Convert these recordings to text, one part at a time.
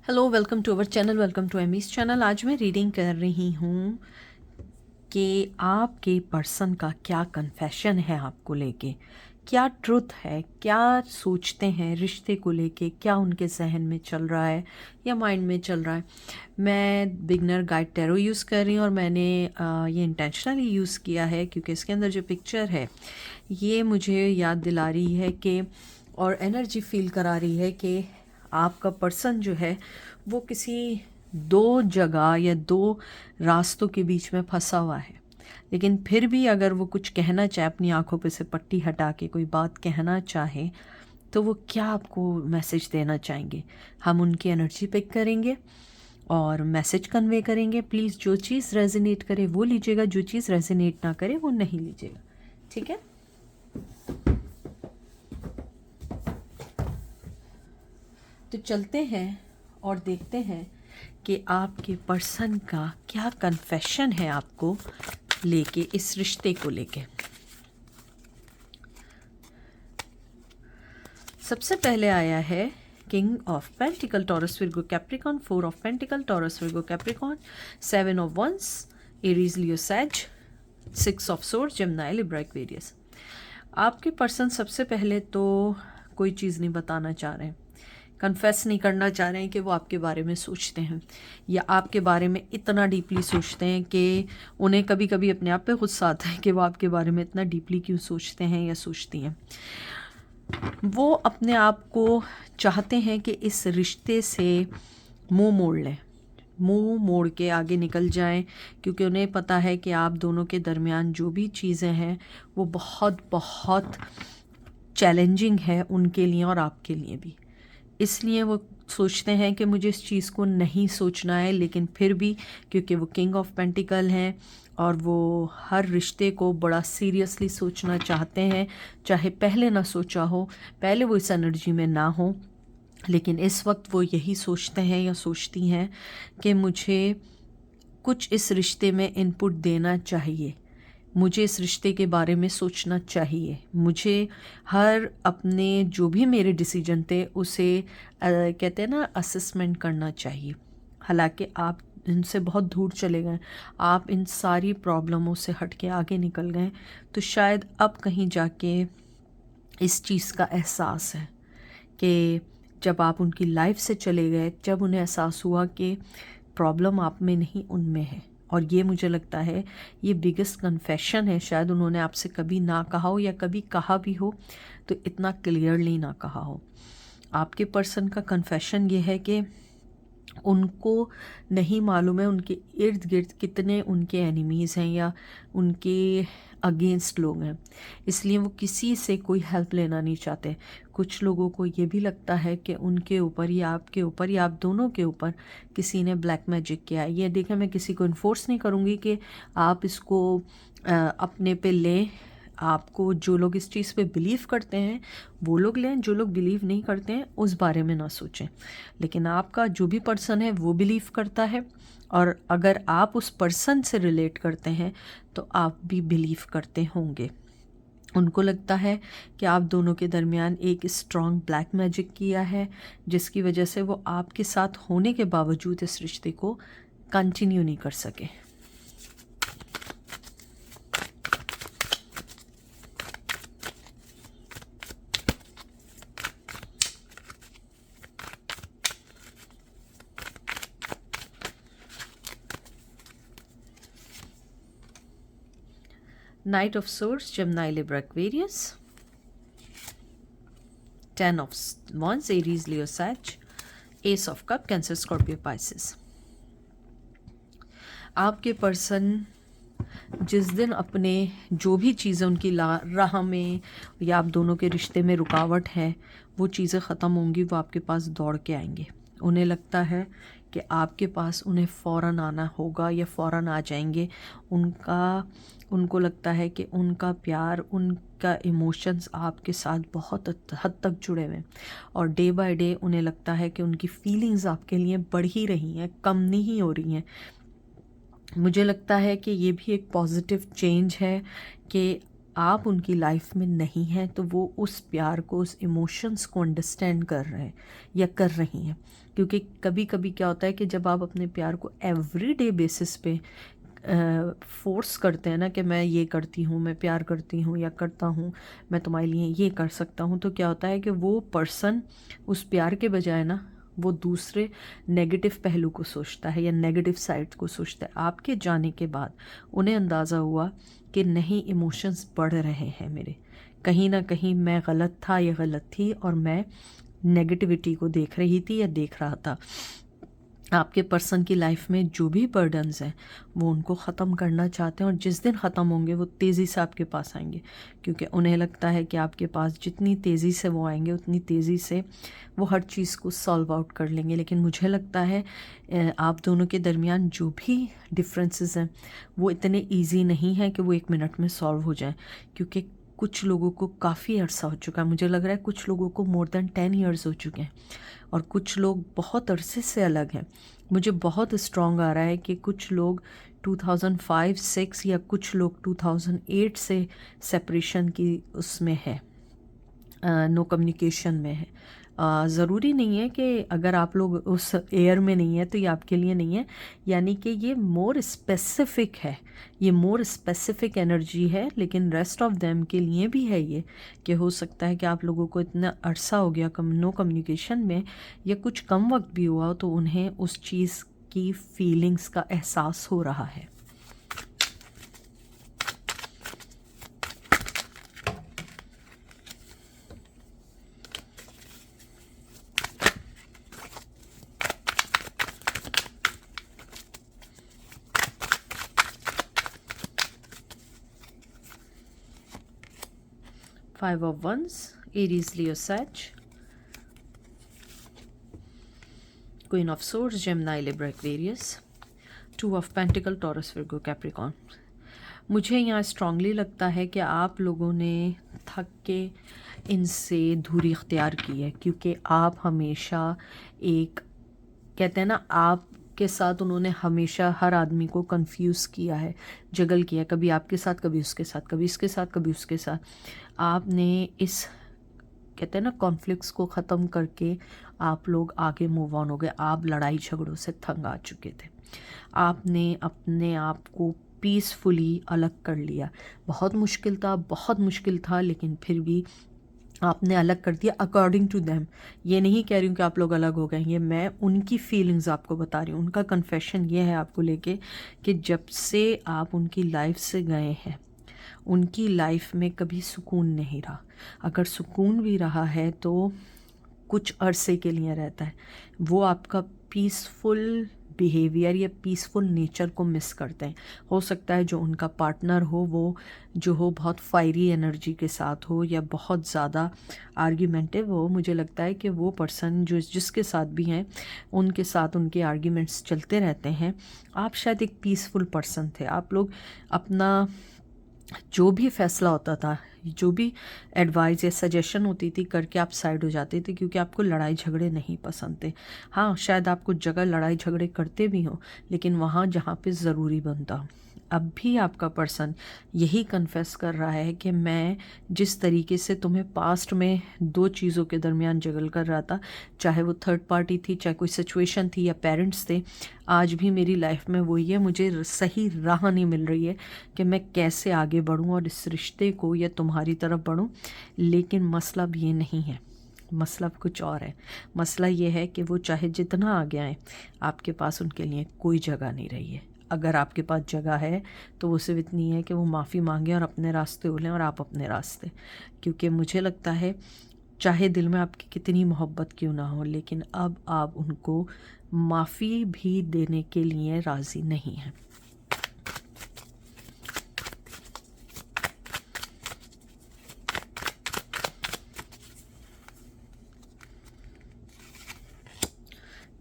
Hello, welcome to our channel, welcome to Amy's channel. आज मैं reading कर रही हूँ कि आपके पर्सन का क्या कन्फेशन है आपको लेके, क्या ट्रुथ है, क्या सोचते हैं रिश्ते को लेके, क्या उनके जहन में चल रहा है या माइंड में चल रहा है। मैं बिगनर गाइड टैरो यूज़ कर रही हूँ और मैंने ये इंटेंशनली यूज़ किया है क्योंकि इसके अंदर जो पिक्चर है ये मुझे याद दिला रही है कि और एनर्जी फील करा रही है कि आपका पर्सन जो है वो किसी दो जगह या दो रास्तों के बीच में फंसा हुआ है। लेकिन फिर भी अगर वो कुछ कहना चाहे, अपनी आंखों पे से पट्टी हटा के कोई बात कहना चाहे, तो वो क्या आपको मैसेज देना चाहेंगे। हम उनकी एनर्जी पिक करेंगे और मैसेज कन्वे करेंगे। प्लीज़ जो चीज़ रेजोनेट करे वो लीजिएगा, जो चीज़ रेजोनेट ना करे वो नहीं लीजिएगा, ठीक है। तो चलते हैं और देखते हैं कि आपके पर्सन का क्या कन्फेशन है आपको लेके, इस रिश्ते को लेके। सबसे पहले आया है king of pentacle, Taurus Virgo Capricorn, 4 of pentacle, Taurus Virgo Capricorn, 7 of wands, Aries Leo Sag, 6 of swords, Gemini Libra Aquarius. आपके पर्सन सबसे पहले तो कोई चीज़ नहीं बताना चाह रहे हैं, कन्फेस नहीं करना चाह रहे हैं कि वो आपके बारे में सोचते हैं या आपके बारे में इतना डीपली सोचते हैं कि उन्हें कभी कभी अपने आप पे गुस्सा आता है कि वो आपके बारे में इतना डीपली क्यों सोचते हैं या सोचती हैं। वो अपने आप को चाहते हैं कि इस रिश्ते से मुंह मोड़ लें, मुंह मोड़ के आगे निकल जाएं, क्योंकि उन्हें पता है कि आप दोनों के दरमियान जो भी चीज़ें हैं वो बहुत बहुत चैलेंजिंग है उनके लिए और आपके लिए भी। इसलिए वो सोचते हैं कि मुझे इस चीज़ को नहीं सोचना है, लेकिन फिर भी क्योंकि वो किंग ऑफ पेंटिकल हैं और वो हर रिश्ते को बड़ा सीरियसली सोचना चाहते हैं, चाहे पहले ना सोचा हो, पहले वो इस एनर्जी में ना हो, लेकिन इस वक्त वो यही सोचते हैं या सोचती हैं कि मुझे कुछ इस रिश्ते में इनपुट देना चाहिए, मुझे इस रिश्ते के बारे में सोचना चाहिए, मुझे हर अपने जो भी मेरे डिसीजन थे उसे कहते हैं ना असेसमेंट करना चाहिए। हालांकि आप इनसे बहुत दूर चले गए, आप इन सारी प्रॉब्लमों से हट के आगे निकल गए, तो शायद अब कहीं जाके इस चीज़ का एहसास है कि जब आप उनकी लाइफ से चले गए, जब उन्हें एहसास हुआ कि प्रॉब्लम आप में नहीं उनमें है। और ये मुझे लगता है ये बिगेस्ट कन्फेशन है, शायद उन्होंने आपसे कभी ना कहा हो या कभी कहा भी हो तो इतना क्लियरली ना कहा हो। आपके पर्सन का कन्फेशन ये है कि उनको नहीं मालूम है उनके इर्द गिर्द कितने उनके एनिमीज़ हैं या उनके अगेंस्ट लोग हैं, इसलिए वो किसी से कोई हेल्प लेना नहीं चाहते। कुछ लोगों को ये भी लगता है कि उनके ऊपर या आपके ऊपर या आप दोनों के ऊपर किसी ने ब्लैक मैजिक किया है। ये देखें, मैं किसी को इन्फोर्स नहीं करूँगी कि आप इसको अपने पे लें। आपको जो लोग इस चीज़ पे बिलीव करते हैं वो लोग लें, जो लोग बिलीव नहीं करते हैं उस बारे में ना सोचें। लेकिन आपका जो भी पर्सन है वो बिलीव करता है, और अगर आप उस पर्सन से रिलेट करते हैं तो आप भी बिलीव करते होंगे। उनको लगता है कि आप दोनों के दरमियान एक स्ट्रॉन्ग ब्लैक मैजिक किया है, जिसकी वजह से वो आपके साथ होने के बावजूद इस रिश्ते को कंटिन्यू नहीं कर सके। Knight of Swords, Gemini, Libra, Aquarius, 10 of Wands, Aries, Leo, Sag, Ace of Cup, Cancer, Scorpio, Pisces। आपके पर्सन जिस दिन अपने जो भी चीज़ें उनकी राह में या आप दोनों के रिश्ते में रुकावट है वो चीज़ें ख़त्म होंगी, वो आपके पास दौड़ के आएंगे। उन्हें लगता है कि आपके पास उन्हें फ़ौरन आना होगा या फ़ौरन आ जाएंगे। उनको लगता है कि उनका प्यार, उनका इमोशंस आपके साथ बहुत हद तक जुड़े हुए हैं, और डे बाय डे उन्हें लगता है कि उनकी फीलिंग्स आपके लिए बढ़ ही रही हैं, कम नहीं हो रही हैं। मुझे लगता है कि ये भी एक पॉजिटिव चेंज है कि आप उनकी लाइफ में नहीं हैं तो वो उस प्यार को, उस इमोशंस को अंडरस्टैंड कर रहे हैं या कर रही हैं। क्योंकि कभी कभी क्या होता है कि जब आप अपने प्यार को एवरीडे बेसिस पे फोर्स करते हैं ना कि मैं ये करती हूँ, मैं प्यार करती हूँ या करता हूँ, मैं तुम्हारे लिए ये कर सकता हूँ, तो क्या होता है कि वो पर्सन उस प्यार के बजाय ना वो दूसरे नेगेटिव पहलू को सोचता है या नेगेटिव साइड को सोचता है। आपके जाने के बाद उन्हें अंदाज़ा हुआ कि नहीं, इमोशंस बढ़ रहे हैं मेरे, कहीं ना कहीं मैं गलत था या गलत थी और मैं नेगेटिविटी को देख रही थी या देख रहा था। आपके पर्सन की लाइफ में जो भी बर्डन्स हैं वो उनको ख़त्म करना चाहते हैं, और जिस दिन ख़त्म होंगे वो तेज़ी से आपके पास आएंगे, क्योंकि उन्हें लगता है कि आपके पास जितनी तेज़ी से वो आएंगे उतनी तेज़ी से वो हर चीज़ को सॉल्व आउट कर लेंगे। लेकिन मुझे लगता है आप दोनों के दरमियान जो भी डिफरेंसेस हैं वो इतने ईजी नहीं है कि वो 1 मिनट में सॉल्व हो जाएं, क्योंकि कुछ लोगों को काफ़ी अर्सा हो चुका है। मुझे लग रहा है कुछ लोगों को मोर देन 10 ईयर्स हो चुके हैं और कुछ लोग बहुत अरसे से अलग हैं। मुझे बहुत स्ट्रॉन्ग आ रहा है कि कुछ लोग 2005-6 या कुछ लोग 2008 से सेपरेशन की उसमें है, नो कम्युनिकेशन में है। ज़रूरी नहीं है कि अगर आप लोग उस एयर में नहीं है तो ये आपके लिए नहीं है, यानी कि ये मोर स्पेसिफिक है, ये मोर स्पेसिफिक एनर्जी है। लेकिन रेस्ट ऑफ देम के लिए भी है ये कि हो सकता है कि आप लोगों को इतना अरसा हो गया नो कम्युनिकेशन में, या कुछ कम वक्त भी हुआ तो उन्हें उस चीज़ की फीलिंग्स का एहसास हो रहा है। Five of Wands, Aries, Leo, Sag. Queen of Swords, Gemini, Libra, Aquarius. Two of Pentacle, Taurus, Virgo, Capricorn. मुझे यहाँ स्ट्रांगली लगता है कि आप लोगों ने थक के इनसे दूरी इख्तियार की है, क्योंकि आप हमेशा एक, कहते हैं ना, आपके साथ उन्होंने हमेशा हर आदमी को कंफ्यूज किया है, जगल किया, कभी आपके साथ, कभी उसके साथ, कभी इसके साथ, कभी उसके साथ। आपने इस, कहते हैं ना, कॉन्फ्लिक्ट्स को ख़त्म करके आप लोग आगे मूव ऑन हो गए। आप लड़ाई झगड़ों से तंग आ चुके थे, आपने अपने आप को पीसफुली अलग कर लिया। बहुत मुश्किल था, बहुत मुश्किल था, लेकिन फिर भी आपने अलग कर दिया अकॉर्डिंग टू देम। ये नहीं कह रही हूँ कि आप लोग अलग हो गए, ये मैं उनकी फीलिंग्स आपको बता रही हूँ। उनका कन्फेशन ये है आपको लेके कि जब से आप उनकी लाइफ से गए हैं उनकी लाइफ में कभी सुकून नहीं रहा। अगर सुकून भी रहा है तो कुछ अरसे के लिए रहता है। वो आपका पीसफुल बिहेवियर या पीसफुल नेचर को मिस करते हैं। हो सकता है जो उनका पार्टनर हो वो जो हो बहुत फायरी एनर्जी के साथ हो या बहुत ज़्यादा आर्ग्यूमेंटिव हो। मुझे लगता है कि वो पर्सन जो जिसके साथ भी हैं उनके साथ उनके आर्ग्यूमेंट्स चलते रहते हैं। आप शायद एक पीसफुल पर्सन थे। आप लोग अपना जो भी फैसला होता था, जो भी एडवाइस या सजेशन होती थी करके आप साइड हो जाते थे, क्योंकि आपको लड़ाई झगड़े नहीं पसंद थे। हाँ, शायद आप कुछ जगह लड़ाई झगड़े करते भी हों, लेकिन वहाँ जहाँ पे ज़रूरी बनता। अब भी आपका पर्सन यही कन्फेस कर रहा है कि मैं जिस तरीके से तुम्हें पास्ट में दो चीज़ों के दरमियान जगल कर रहा था, चाहे वो थर्ड पार्टी थी, चाहे कोई सिचुएशन थी या पेरेंट्स थे, आज भी मेरी लाइफ में वही है। मुझे सही राह नहीं मिल रही है कि मैं कैसे आगे बढ़ूं और इस रिश्ते को या तुम्हारी तरफ बढ़ूं। लेकिन मसला भी ये नहीं है, मसला कुछ और है। मसला ये है कि वो चाहे जितना आगे आए, आपके पास उनके लिए कोई जगह नहीं रही है। अगर आपके पास जगह है तो वो सिर्फ इतनी है कि वो माफ़ी मांगे और अपने रास्ते उलें और आप अपने रास्ते। क्योंकि मुझे लगता है चाहे दिल में आपकी कितनी मोहब्बत क्यों ना हो, लेकिन अब आप उनको माफ़ी भी देने के लिए राज़ी नहीं हैं।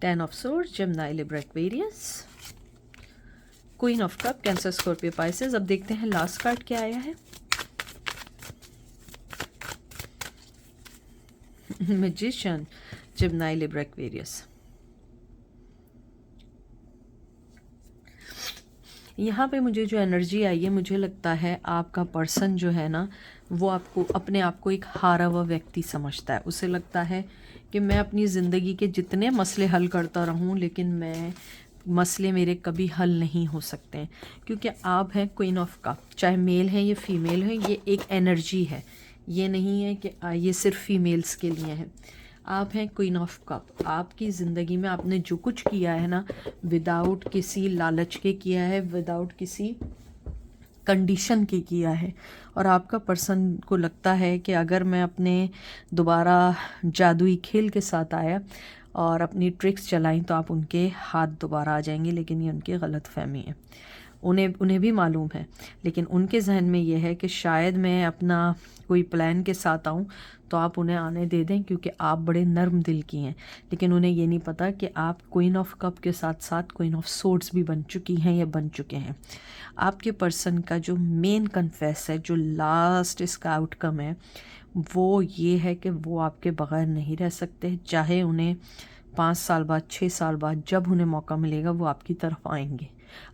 Ten of swords, Gemini, Libra, Aquarius. Queen of cup, cancer, Scorpio, Pisces. अब देखते हैं लास्ट कार्ड क्या आया है। Magician, Gemini, Libra, Aquarius. यहाँ पे मुझे जो एनर्जी आई है, मुझे लगता है आपका पर्सन जो है ना, वो आपको अपने आप को एक हारा हुआ व्यक्ति समझता है। उसे लगता है कि मैं अपनी ज़िंदगी के जितने मसले हल करता रहूं, लेकिन मसले मेरे कभी हल नहीं हो सकते हैं, क्योंकि आप हैं क्वीन ऑफ कप। चाहे मेल है या फीमेल है, ये एक एनर्जी है, ये नहीं है कि ये सिर्फ फीमेल्स के लिए है। आप हैं क्वीन ऑफ कप। आपकी ज़िंदगी में आपने जो कुछ किया है ना, विदाउट किसी लालच के किया है, विदाउट किसी कंडीशन के किया है। और आपका पर्सन को लगता है कि अगर मैं अपने दोबारा जादुई खेल के साथ आया और अपनी ट्रिक्स चलाई तो आप उनके हाथ दोबारा आ जाएंगे, लेकिन ये उनकी गलतफहमी है। उन्हें भी मालूम है, लेकिन उनके जहन में ये है कि शायद मैं अपना कोई प्लान के साथ आऊँ तो आप उन्हें आने दे दें, क्योंकि आप बड़े नर्म दिल की हैं। लेकिन उन्हें ये नहीं पता कि आप क्वीन ऑफ कप के साथ साथ क्वीन ऑफ सोर्ड्स भी बन चुकी हैं या बन चुके हैं। आपके पर्सन का जो मेन कन्फेस है, जो लास्ट इसका आउटकम है, वो ये है कि वो आपके बगैर नहीं रह सकते। चाहे उन्हें 5 साल बाद, 6 साल बाद, जब उन्हें मौका मिलेगा वो आपकी तरफ आएंगे,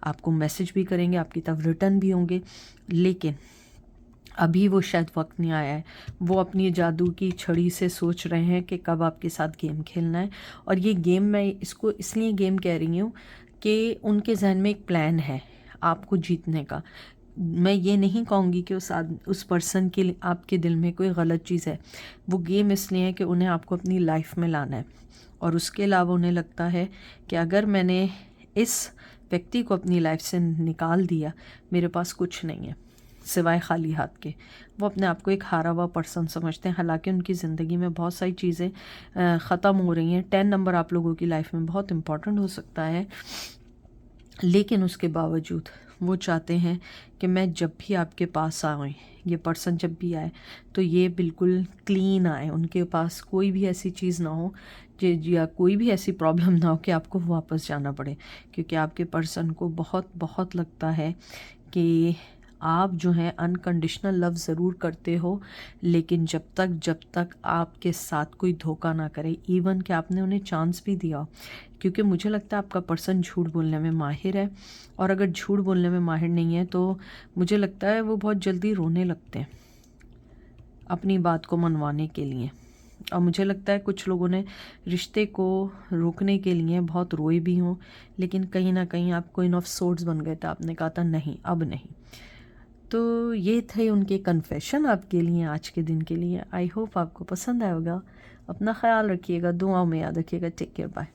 आपको मैसेज भी करेंगे, आपकी तरफ रिटर्न भी होंगे। लेकिन अभी वो शायद वक्त नहीं आया है। वो अपनी जादू की छड़ी से सोच रहे हैं कि कब आपके साथ गेम खेलना है। और ये गेम, मैं इसको इसलिए गेम कह रही हूँ कि उनके जहन में एक प्लान है आपको जीतने का। मैं ये नहीं कहूँगी कि उस पर्सन के आपके दिल में कोई गलत चीज़ है। वो गेम इसलिए है कि उन्हें आपको अपनी लाइफ में लाना है। और उसके अलावा उन्हें लगता है कि अगर मैंने इस व्यक्ति को अपनी लाइफ से निकाल दिया, मेरे पास कुछ नहीं है सिवाय खाली हाथ के। वो अपने आप को एक हारा हुआ पर्सन समझते हैं। हालांकि उनकी ज़िंदगी में बहुत सारी चीज़ें ख़त्म हो रही हैं। 10 नंबर आप लोगों की लाइफ में बहुत इम्पॉर्टेंट हो सकता है, लेकिन उसके बावजूद वो चाहते हैं कि मैं जब भी आपके पास आऊँ, ये पर्सन जब भी आए तो ये बिल्कुल क्लीन आए। उनके पास कोई भी ऐसी चीज़ ना हो या कोई भी ऐसी प्रॉब्लम ना हो कि आपको वापस जाना पड़े। क्योंकि आपके पर्सन को बहुत बहुत लगता है कि आप जो हैं अनकंडीशनल लव ज़रूर करते हो, लेकिन जब तक आपके साथ कोई धोखा ना करे, इवन कि आपने उन्हें चांस भी दिया हो। क्योंकि मुझे लगता है आपका पर्सन झूठ बोलने में माहिर है, और अगर झूठ बोलने में माहिर नहीं है तो मुझे लगता है वो बहुत जल्दी रोने लगते हैं अपनी बात को मनवाने के लिए। और मुझे लगता है कुछ लोगों ने रिश्ते को रोकने के लिए बहुत रोए भी हों, लेकिन कहीं ना कहीं आप क्वीन ऑफ सोर्ड्स बन गए थे। आपने कहा था नहीं, अब नहीं। तो ये थे उनके कन्फेशन आपके लिए आज के दिन के लिए। आई होप आपको पसंद आया होगा। अपना ख्याल रखिएगा, दुआओं में याद रखिएगा। Take care, bye.